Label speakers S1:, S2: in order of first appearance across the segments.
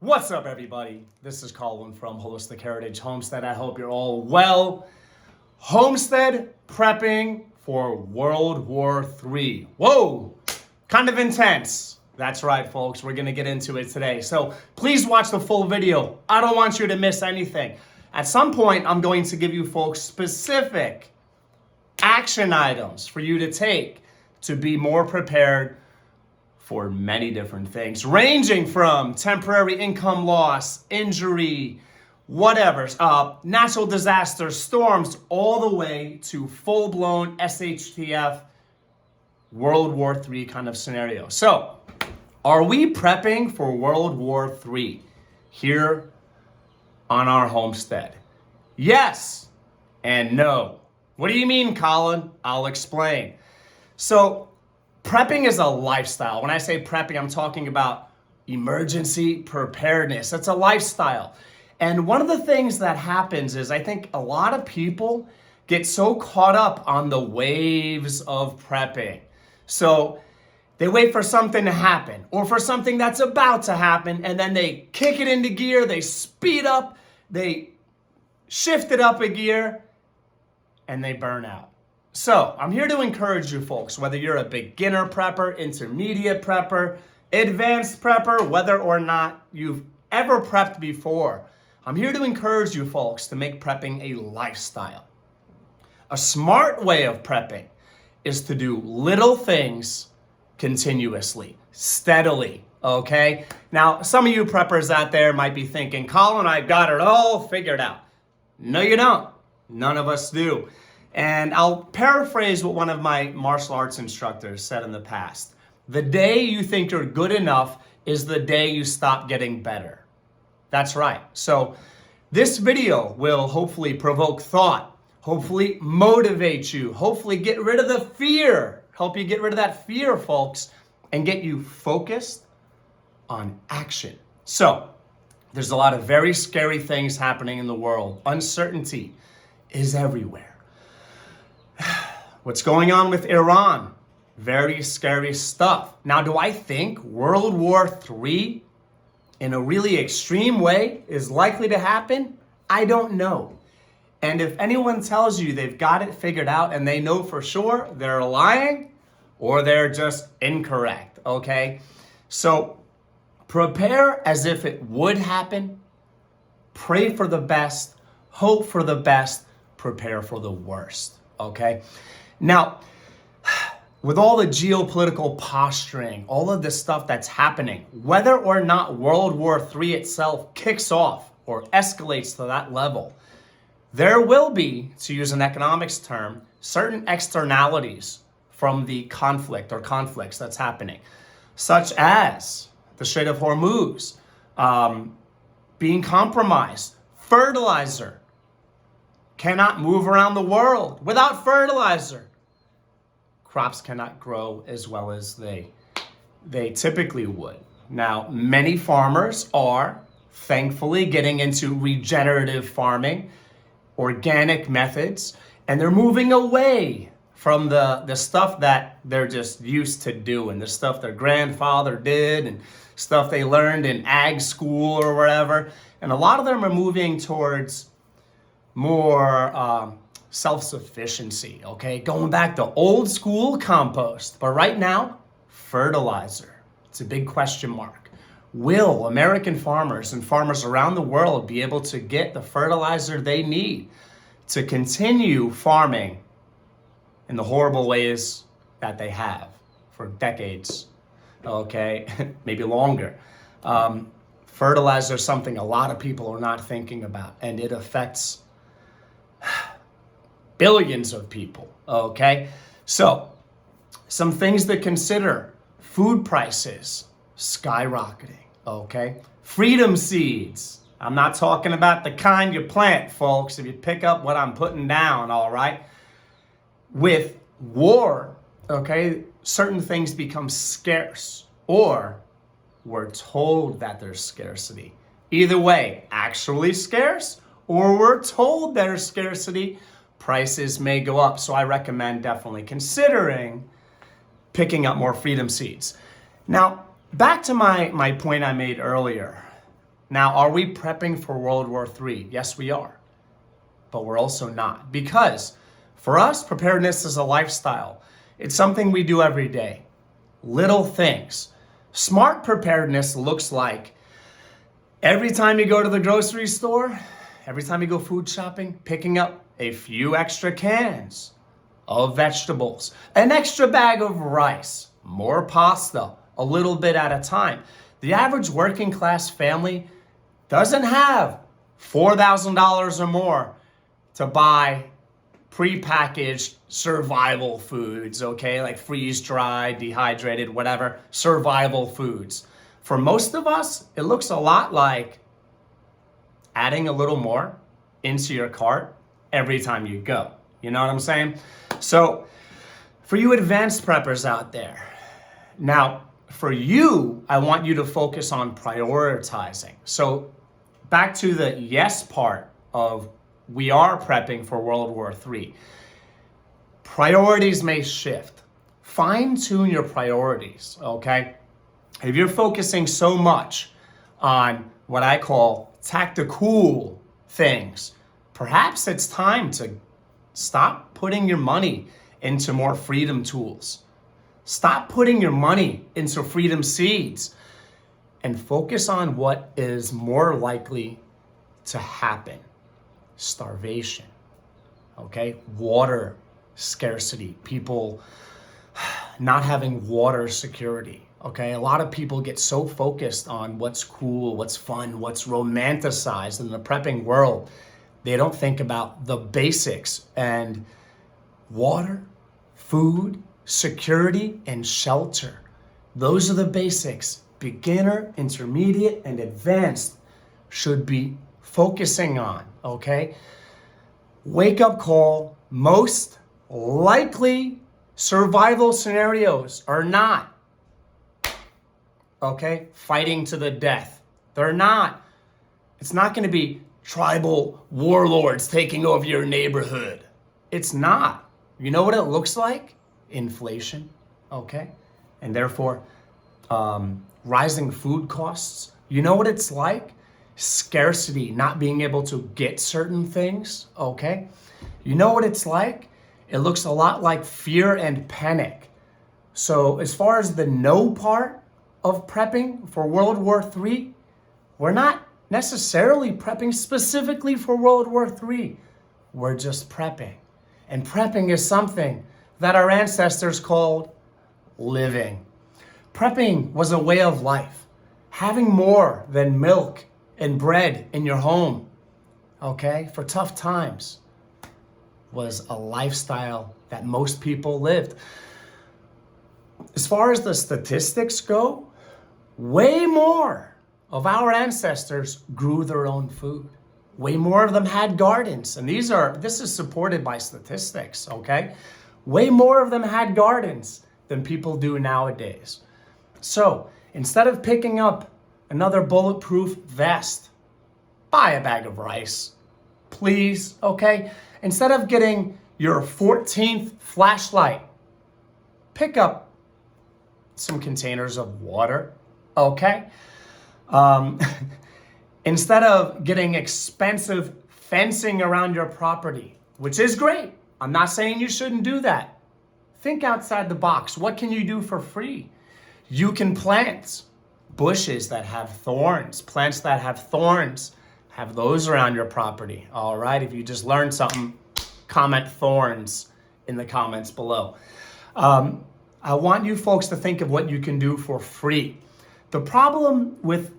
S1: What's up, everybody? This is Colin from Holistic Heritage Homestead. I hope you're all well. Homestead prepping for World War III. Whoa, kind of intense. That's right, folks. We're going to get into it today. So please watch the full video. I don't want you to miss anything. At some point, I'm going to give you folks specific action items for you to take to be more prepared for many different things, ranging from temporary income loss, injury, whatever, natural disasters, storms, all the way to full-blown SHTF, World War III kind of scenario. So, are we prepping for World War III here on our homestead? Yes and no. What do you mean, Colin? I'll explain. So, prepping is a lifestyle. When I say prepping, I'm talking about emergency preparedness. It's a lifestyle. And one of the things that happens is I think a lot of people get so caught up on the waves of prepping. So they wait for something to happen or for something that's about to happen, and then they kick it into gear, they speed up, they shift it up a gear, and they burn out. So I'm here to encourage you folks, whether you're a beginner prepper, intermediate prepper, advanced prepper, whether or not you've ever prepped before, I'm here to encourage you folks to make prepping a lifestyle. A smart way of prepping is to do little things continuously, steadily, okay? Now, some of you preppers out there might be thinking, Colin, I got it all figured out. No, you don't. None of us do. And I'll paraphrase what one of my martial arts instructors said in the past. The day you think you're good enough is the day you stop getting better. That's right. So this video will hopefully provoke thought, hopefully motivate you, hopefully get rid of the fear, help you get rid of that fear, folks, and get you focused on action. So there's a lot of very scary things happening in the world. Uncertainty is everywhere. What's going on with Iran? Very scary stuff. Now, do I think World War III in a really extreme way is likely to happen? I don't know. And if anyone tells you they've got it figured out and they know for sure, they're lying or they're just incorrect, okay? So prepare as if it would happen. Pray for the best, hope for the best, prepare for the worst, okay? Now, with all the geopolitical posturing, all of the stuff that's happening, whether or not World War III itself kicks off or escalates to that level, there will be, to use an economics term, certain externalities from the conflict or conflicts that's happening, such as the Strait of Hormuz being compromised, fertilizer cannot move around the world without fertilizer. Crops cannot grow as well as they typically would. Now, many farmers are thankfully getting into regenerative farming, organic methods, and they're moving away from the stuff that they're just used to doing, the stuff their grandfather did and stuff they learned in ag school or wherever. And a lot of them are moving towards more self-sufficiency, okay? Going back to old school compost. But right now, fertilizer. It's a big question mark. Will American farmers and farmers around the world be able to get the fertilizer they need to continue farming in the horrible ways that they have for decades, okay? Maybe longer. Fertilizer is something a lot of people are not thinking about, and it affects billions of people, okay? So, some things to consider. Food prices skyrocketing, okay? Freedom seeds. I'm not talking about the kind you plant, folks, if you pick up what I'm putting down, all right? With war, okay, certain things become scarce, or we're told that there's scarcity. Either way, actually scarce, or we're told there's scarcity, prices may go up. So I recommend definitely considering picking up more freedom seeds. Now, back to my point I made earlier. Now, are we prepping for World War III? Yes, we are. But we're also not. Because for us, preparedness is a lifestyle. It's something we do every day. Little things. Smart preparedness looks like every time you go to the grocery store, every time you go food shopping, picking up a few extra cans of vegetables, an extra bag of rice, more pasta, a little bit at a time. The average working class family doesn't have $4,000 or more to buy prepackaged survival foods, okay? Like freeze-dried, dehydrated, whatever, survival foods. For most of us, it looks a lot like adding a little more into your cart every time you go. You know what I'm saying? So for you advanced preppers out there, now for you, I want you to focus on prioritizing. So back to the yes part of we are prepping for World War III. Priorities may shift. Fine tune your priorities, okay? If you're focusing so much on what I call tactical things, perhaps it's time to stop putting your money into more freedom tools. Stop putting your money into freedom seeds and focus on what is more likely to happen. Starvation, okay? Water scarcity, people not having water security, okay? A lot of people get so focused on what's cool, what's fun, what's romanticized in the prepping world. They don't think about the basics, and water, food, security, and shelter. Those are the basics. Beginner, intermediate, and advanced should be focusing on, okay? Wake up call. Most likely survival scenarios are not, okay, fighting to the death. They're not. It's not going to be tribal warlords taking over your neighborhood. It's not. You know what it looks like? Inflation, okay? And therefore, rising food costs. You know what it's like? Scarcity, not being able to get certain things, okay? You know what it's like? It looks a lot like fear and panic. So as far as the no part of prepping for World War III, we're not necessarily prepping specifically for World War III. We're just prepping. And prepping is something that our ancestors called living. Prepping was a way of life. Having more than milk and bread in your home, okay, for tough times was a lifestyle that most people lived. As far as the statistics go, way more of our ancestors grew their own food. Way more of them had gardens, and this is supported by statistics, okay? Way more of them had gardens than people do nowadays. So instead of picking up another bulletproof vest, buy a bag of rice, please, okay? Instead of getting your 14th flashlight, pick up some containers of water, okay? Instead of getting expensive fencing around your property, which is great. I'm not saying you shouldn't do that. Think outside the box. What can you do for free? You can plant bushes that have thorns, plants that have thorns, have those around your property, all right? If you just learned something, comment thorns in the comments below. I want you folks to think of what you can do for free. The problem with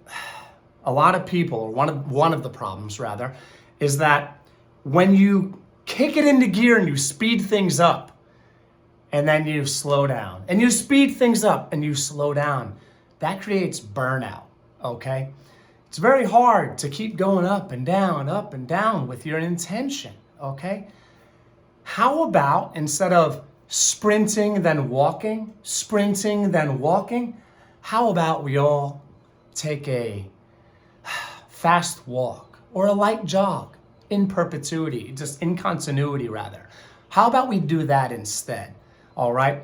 S1: a lot of people, or one of the problems rather, is that when you kick it into gear and you speed things up, and then you slow down, and you speed things up and you slow down, that creates burnout, okay? It's very hard to keep going up and down with your intention, okay? How about instead of sprinting then walking, how about we all take a fast walk or a light jog in perpetuity, just in continuity rather. How about we do that instead, all right?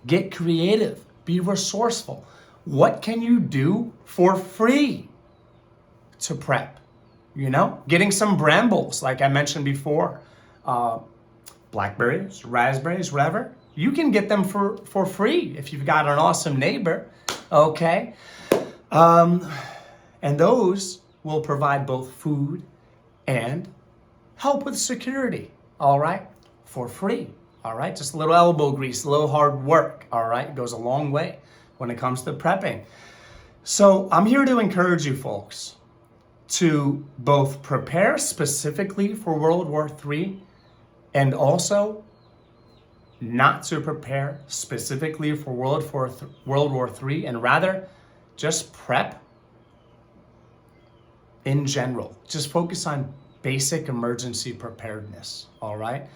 S1: Get creative, be resourceful. What can you do for free? to prep. You know, getting some brambles, like I mentioned before, blackberries, raspberries, whatever. You can get them for free if you've got an awesome neighbor, okay? And those will provide both food and help with security, all right? For free, all right? Just a little elbow grease, a little hard work, all right? It goes a long way when it comes to prepping. So I'm here to encourage you folks to both prepare specifically for World War III and also not to prepare specifically for World War III, and rather just prep in general. Just focus on basic emergency preparedness, all right?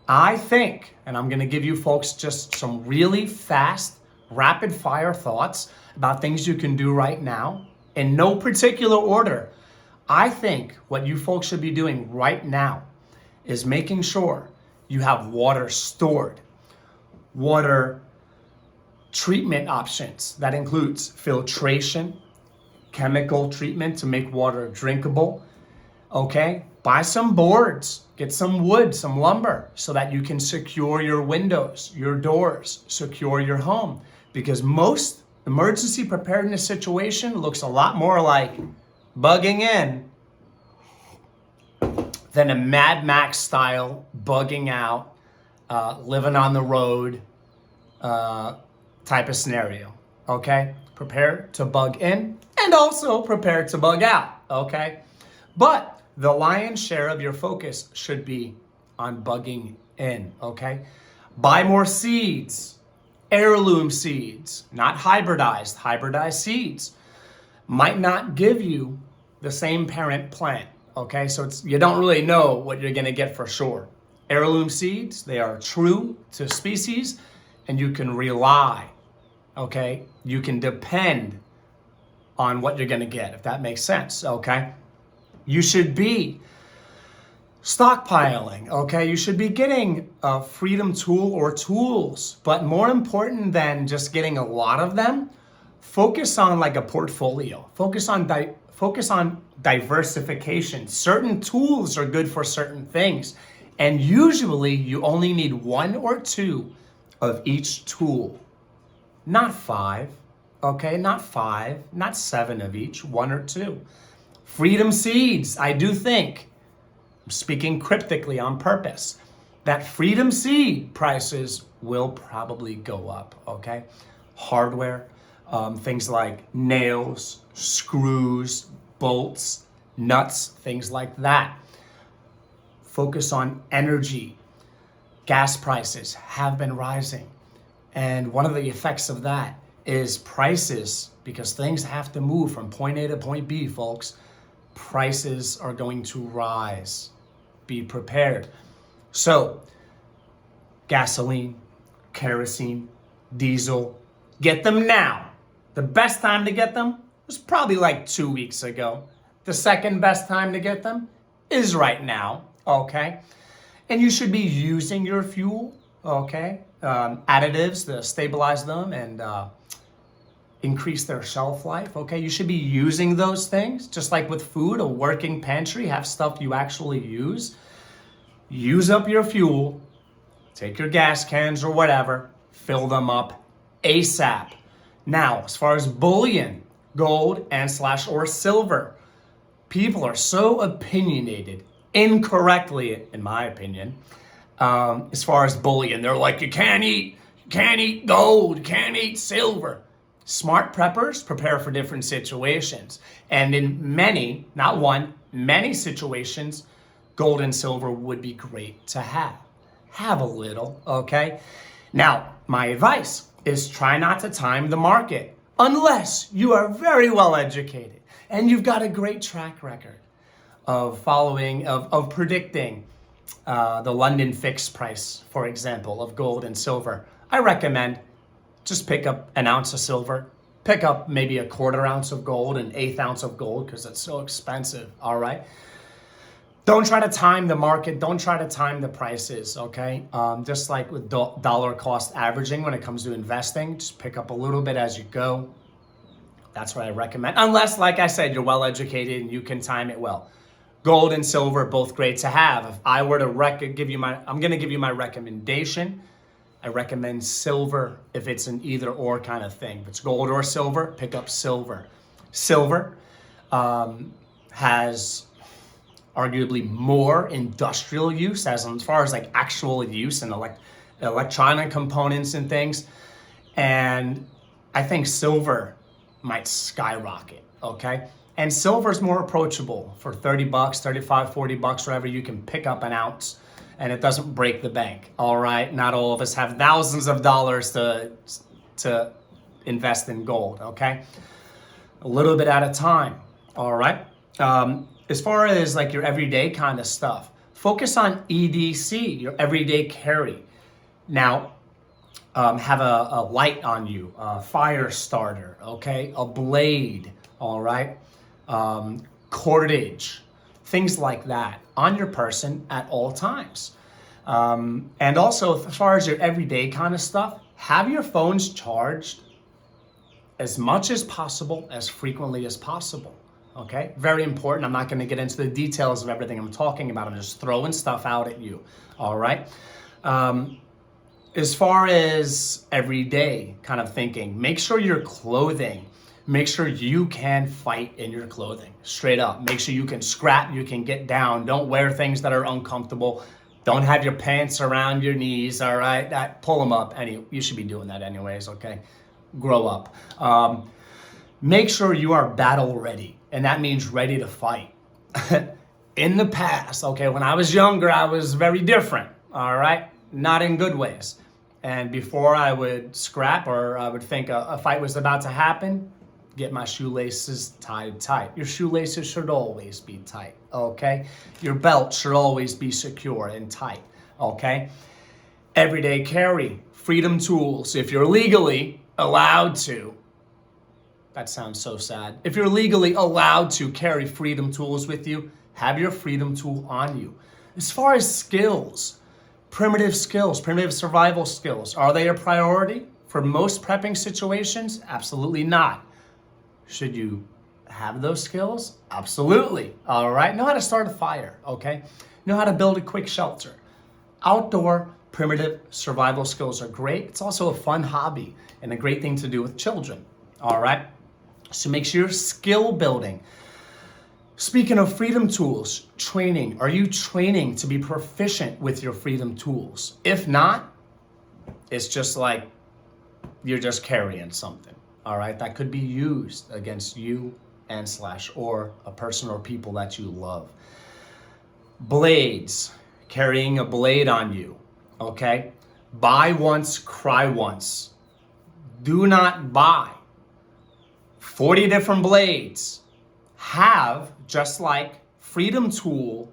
S1: I think, and I'm gonna give you folks just some really fast, rapid fire thoughts about things you can do right now in no particular order. I think what you folks should be doing right now is making sure you have water stored, water treatment options. That includes filtration, chemical treatment to make water drinkable, okay? Buy some boards, get some wood, some lumber, so that you can secure your windows, your doors, secure your home. Because most emergency preparedness situation looks a lot more like bugging in than a Mad Max style bugging out, living on the road type of scenario, okay? Prepare to bug in and also prepare to bug out, okay? But the lion's share of your focus should be on bugging in, okay? Buy more seeds, heirloom seeds, not hybridized. Hybridized seeds might not give you the same parent plant, okay? So you don't really know what you're gonna get for sure. Heirloom seeds, they are true to species, and you can rely, okay? You can depend on what you're gonna get, if that makes sense, okay? You should be stockpiling, okay? You should be getting a freedom tool or tools, but more important than just getting a lot of them, focus on like a portfolio. Focus on diversification. Certain tools are good for certain things, and usually you only need one or two of each tool. Not five, okay? Not five, not seven of each, one or two. Freedom seeds, I do think, I'm speaking cryptically on purpose, that freedom seed prices will probably go up, okay? Hardware, things like nails, screws, bolts, nuts, things like that. Focus on energy. Gas prices have been rising. And one of the effects of that is prices, because things have to move from point A to point B, folks. Prices are going to rise. Be prepared. So, gasoline, kerosene, diesel, get them now. The best time to get them was probably like 2 weeks ago. The second best time to get them is right now, okay? And you should be using your fuel, okay? Additives to stabilize them and increase their shelf life, okay? You should be using those things, just like with food, a working pantry, have stuff you actually use. Use up your fuel, take your gas cans or whatever, fill them up ASAP. Now, as far as bullion, gold and / or silver, people are so opinionated, incorrectly, in my opinion, as far as bullion. They're like, you can't eat gold, you can't eat silver. Smart preppers prepare for different situations. And in many, not one, many situations, gold and silver would be great to have. Have a little, okay? Now, my advice is try not to time the market unless you are very well educated and you've got a great track record of following, of predicting the London fixed price, for example, of gold and silver. I recommend just pick up an ounce of silver, pick up maybe a 1/4 ounce of gold, an 1/8 ounce of gold, because it's so expensive, all right? Don't try to time the market. Don't try to time the prices, okay? Just like with dollar cost averaging when it comes to investing, just pick up a little bit as you go. That's what I recommend. Unless, like I said, you're well educated and you can time it well. Gold and silver, both great to have. If I were to I'm going to give you my recommendation. I recommend silver if it's an either or kind of thing. If it's gold or silver, pick up silver. Silver has arguably more industrial use as far as like actual use and electronic components and things. And I think silver might skyrocket, okay? And silver is more approachable for 30 bucks, 35, 40 bucks, wherever you can pick up an ounce and it doesn't break the bank, all right? Not all of us have thousands of dollars to invest in gold, okay? A little bit at a time, all right? As far as like your everyday kind of stuff, focus on EDC, your everyday carry. Now, have a light on you, a fire starter, okay? A blade, all right? Cordage, things like that on your person at all times. And also, as far as your everyday kind of stuff, have your phones charged as much as possible, as frequently as possible. Okay, very important. I'm not going to get into the details of everything I'm talking about. I'm just throwing stuff out at you. All right. As far as everyday kind of thinking, make sure your clothing, make sure you can fight in your clothing. Straight up. Make sure you can scrap, you can get down. Don't wear things that are uncomfortable. Don't have your pants around your knees. All right. Pull them up. You should be doing that anyways. Okay. Grow up. Make sure you are battle ready. And that means ready to fight. In the past, okay, when I was younger, I was very different, all right? Not in good ways. And before I would scrap or I would think a fight was about to happen, get my shoelaces tied tight. Your shoelaces should always be tight, okay? Your belt should always be secure and tight, okay? Everyday carry, freedom tools. If you're legally allowed to, that sounds so sad. If you're legally allowed to carry freedom tools with you, have your freedom tool on you. As far as skills, primitive survival skills, are they a priority for most prepping situations? Absolutely not. Should you have those skills? Absolutely. All right. Know how to start a fire, okay? Know how to build a quick shelter. Outdoor primitive survival skills are great. It's also a fun hobby and a great thing to do with children. All right. So make sure you're skill building. Speaking of freedom tools, training. Are you training to be proficient with your freedom tools? If not, it's just like you're just carrying something. All right. That could be used against you and / or a person or people that you love. Blades. Carrying a blade on you. Okay. Buy once, cry once. Do not buy 40 different blades. Have, just like freedom tool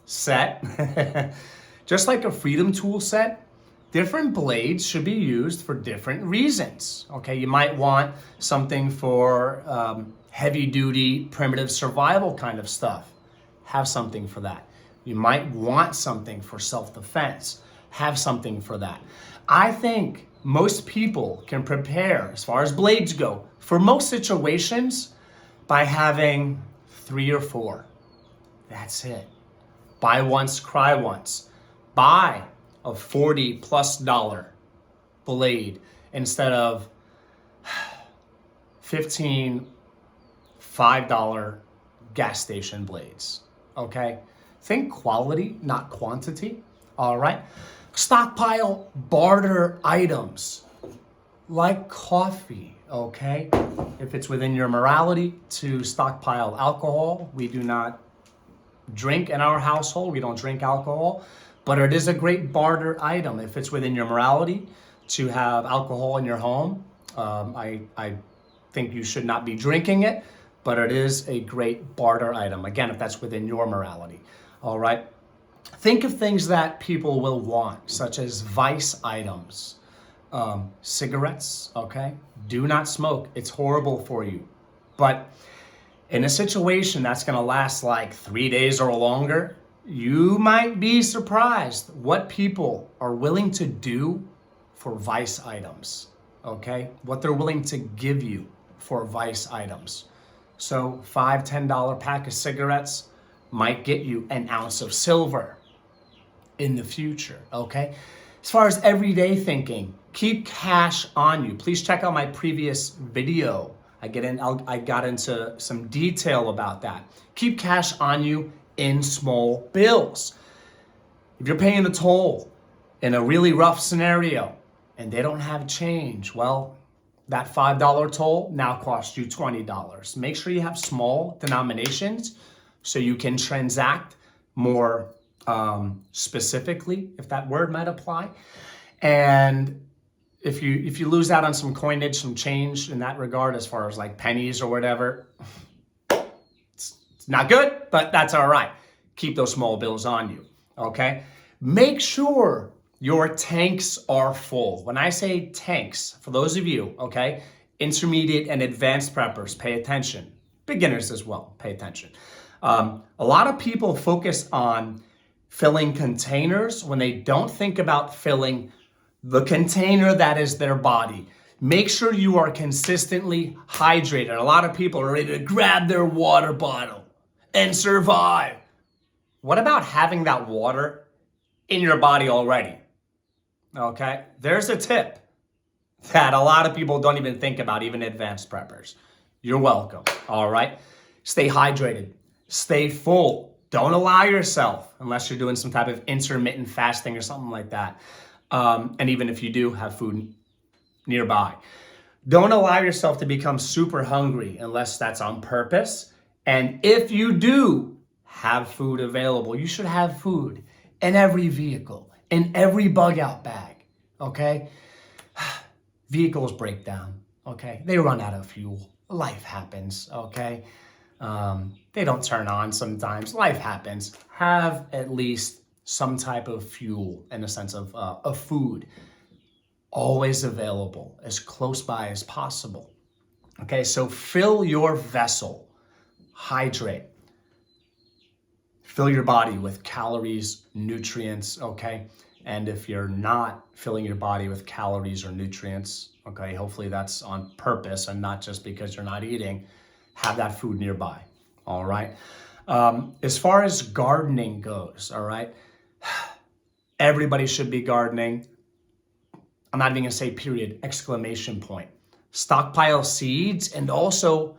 S1: set, just like a freedom tool set, different blades should be used for different reasons. Okay, you might want something for heavy duty, primitive survival kind of stuff. Have something for that. You might want something for self-defense. Have something for that. I think most people can prepare, as far as blades go, for most situations by having 3 or 4. That's it. Buy once, cry once. Buy a $40+ blade instead of 15 $5 gas station blades. Okay? Think quality, not quantity. All right? Stockpile barter items like coffee, okay? If it's within your morality to stockpile alcohol, we do not drink in our household. We don't drink alcohol, but it is a great barter item. If it's within your morality to have alcohol in your home, I think you should not be drinking it, but it is a great barter item. Again, if that's within your morality, all right? Think of things that people will want, such as vice items, cigarettes, okay? Do not smoke. It's horrible for you. But in a situation that's going to last like 3 days or longer, you might be surprised what people are willing to do for vice items, okay? What they're willing to give you for vice items. So $5, $10 pack of cigarettes might get you an ounce of silver in the future, okay? As far as everyday thinking, keep cash on you. Please check out my previous video. I got into some detail about that. Keep cash on you in small bills. If you're paying a toll in a really rough scenario and they don't have change, well, that $5 toll now costs you $20. Make sure you have small denominations so you can transact more specifically, if that word might apply. And if you lose out on some coinage, some change in that regard, as far as like pennies or whatever, it's not good, but that's all right. Keep those small bills on you, okay? Make sure your tanks are full. When I say tanks, for those of you, okay, intermediate and advanced preppers, pay attention. Beginners as well, pay attention. A lot of people focus on filling containers when they don't think about filling the container that is their body. Make sure you are consistently hydrated. A lot of people are ready to grab their water bottle and survive. What about having that water in your body already? Okay, there's a tip that a lot of people don't even think about, even advanced preppers. You're welcome, all right? Stay hydrated, stay full. Don't allow yourself, unless you're doing some type of intermittent fasting or something like that. And even if you do have food nearby, don't allow yourself to become super hungry unless that's on purpose. And if you do have food available, you should have food in every vehicle, in every bug out bag, okay? Vehicles break down, okay? They run out of fuel. Life happens, okay? They don't turn on sometimes. Life happens. Have at least some type of fuel in the sense of food always available, as close by as possible. Okay, so fill your vessel, hydrate. Fill your body with calories, nutrients, okay? And if you're not filling your body with calories or nutrients, okay, hopefully that's on purpose and not just because you're not eating, have that food nearby, all right? As far as gardening goes, all right, everybody should be gardening. I'm not even gonna say period, exclamation point. Stockpile seeds and also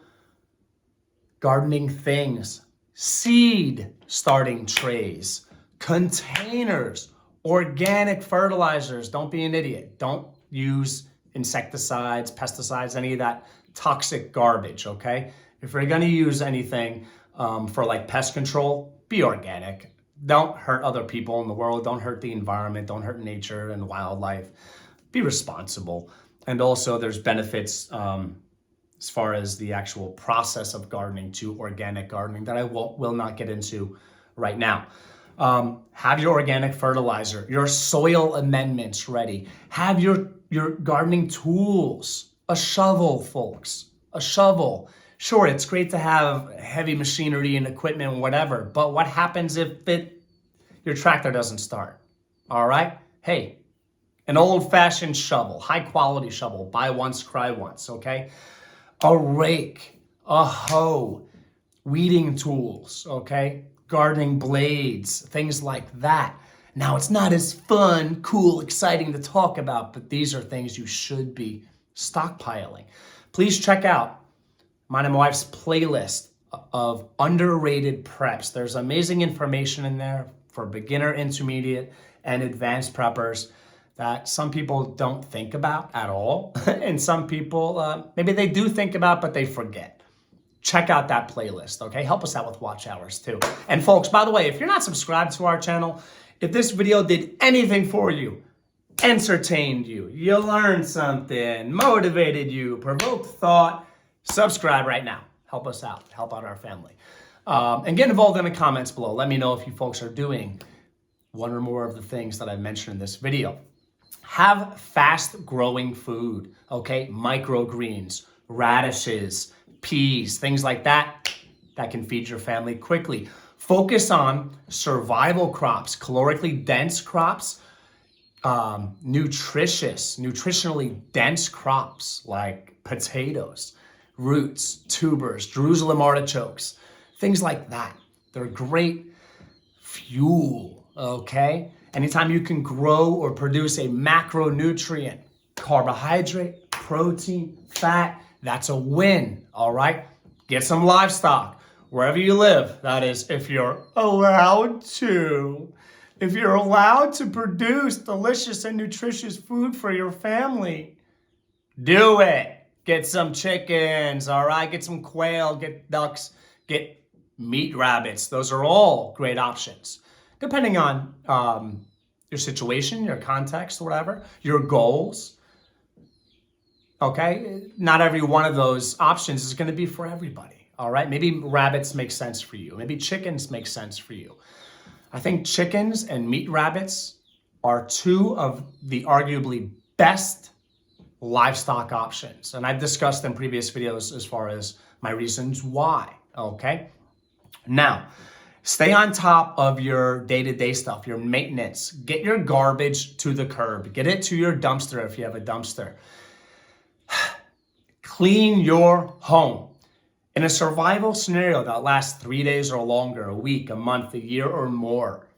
S1: gardening things, seed starting trays, containers, organic fertilizers. Don't be an idiot. Don't use insecticides, pesticides, any of that toxic garbage, okay? If you're gonna use anything for like pest control, be organic. Don't hurt other people in the world. Don't hurt the environment. Don't hurt nature and wildlife. Be responsible. And also there's benefits as far as the actual process of gardening to organic gardening that I will not get into right now. Have your organic fertilizer, your soil amendments ready. Have your gardening tools, a shovel, folks, a shovel. Sure, it's great to have heavy machinery and equipment and whatever, but what happens if your tractor doesn't start? All right? Hey, an old-fashioned shovel, high-quality shovel, buy once, cry once, okay? A rake, a hoe, weeding tools, okay? Gardening blades, things like that. Now, it's not as fun, cool, exciting to talk about, but these are things you should be stockpiling. Please check out mine and my wife's playlist of underrated preps. There's amazing information in there for beginner, intermediate, and advanced preppers that some people don't think about at all. And some people, maybe they do think about, but they forget. Check out that playlist, okay? Help us out with watch hours too. And folks, by the way, if you're not subscribed to our channel, if this video did anything for you, entertained you, you learned something, motivated you, provoked thought, subscribe right now. Help us out, help out our family. And get involved in the comments below. Let me know if you folks are doing one or more of the things that I mentioned in this video. Have fast growing food, okay? Microgreens, radishes, peas, things like that can feed your family quickly. Focus on survival crops, calorically dense crops, nutritious, nutritionally dense crops like potatoes, roots, tubers, Jerusalem artichokes, things like that. They're great fuel, okay? Anytime you can grow or produce a macronutrient, carbohydrate, protein, fat, that's a win, all right? Get some livestock wherever you live. That is, if you're allowed to. If you're allowed to produce delicious and nutritious food for your family, do it. Get some chickens, all right? Get some quail, get ducks, get meat rabbits. Those are all great options, depending on your situation, your context, whatever, your goals. Okay? Not every one of those options is going to be for everybody, all right? Maybe rabbits make sense for you. Maybe chickens make sense for you. I think chickens and meat rabbits are two of the arguably best livestock options. And I've discussed in previous videos as far as my reasons why, okay? Now, stay on top of your day-to-day stuff, your maintenance. Get your garbage to the curb. Get it to your dumpster if you have a dumpster. Clean your home. In a survival scenario that lasts 3 days or longer, a week, a month, a year or more,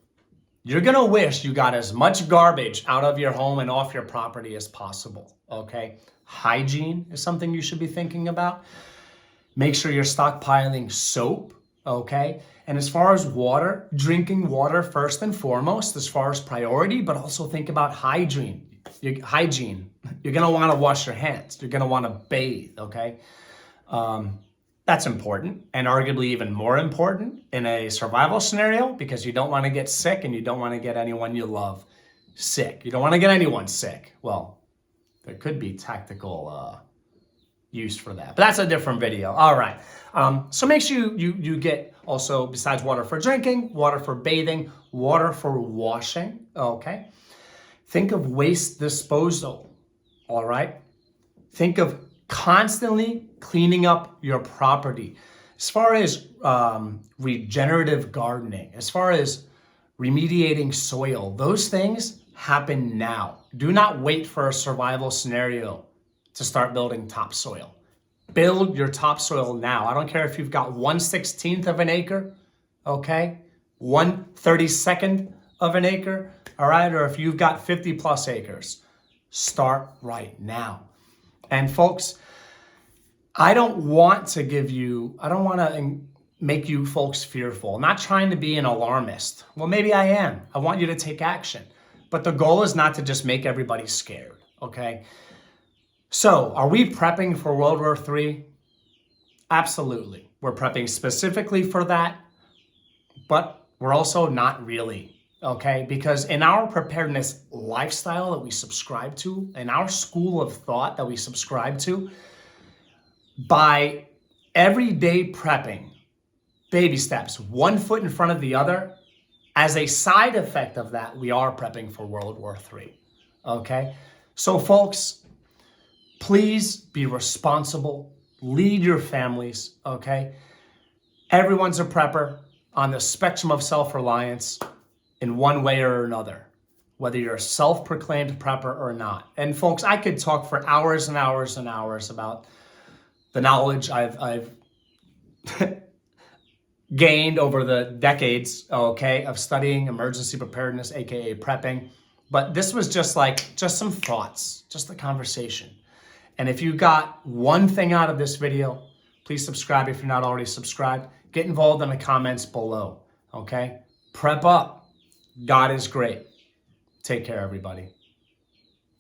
S1: you're gonna wish you got as much garbage out of your home and off your property as possible, okay? Hygiene is something you should be thinking about. Make sure you're stockpiling soap, okay? And as far as water, drinking water first and foremost, as far as priority, but also think about hygiene. You're gonna wanna wash your hands. You're gonna wanna bathe, okay? That's important, and arguably even more important in a survival scenario, because you don't want to get sick and you don't want to get anyone you love sick. You don't want to get anyone sick. Well, there could be tactical use for that, but that's a different video. All right. So make sure you get also, besides water for drinking, water for bathing, water for washing. Okay. Think of waste disposal. All right. Think of constantly cleaning up your property. As far as regenerative gardening, as far as remediating soil, those things happen now. Do not wait for a survival scenario to start building topsoil. Build your topsoil now. I don't care if you've got 1/16 of an acre, okay? 1/32 of an acre, all right? Or if you've got 50 plus acres, start right now. And folks, I don't want to make you folks fearful. I'm not trying to be an alarmist. Well, maybe I am. I want you to take action. But the goal is not to just make everybody scared, okay? So, are we prepping for World War III? Absolutely. We're prepping specifically for that, but we're also not really. Okay, because in our preparedness lifestyle that we subscribe to, in our school of thought that we subscribe to, by everyday prepping, baby steps, 1 foot in front of the other, as a side effect of that, we are prepping for World War III. Okay, so folks, please be responsible, lead your families. Okay, everyone's a prepper on the spectrum of self-reliance in one way or another, whether you're a self-proclaimed prepper or not. And folks, I could talk for hours and hours and hours about the knowledge I've gained over the decades, okay, of studying emergency preparedness, AKA prepping. But this was just some thoughts, just a conversation. And if you got one thing out of this video, please subscribe if you're not already subscribed. Get involved in the comments below, okay? Prep up. God is great. Take care, everybody.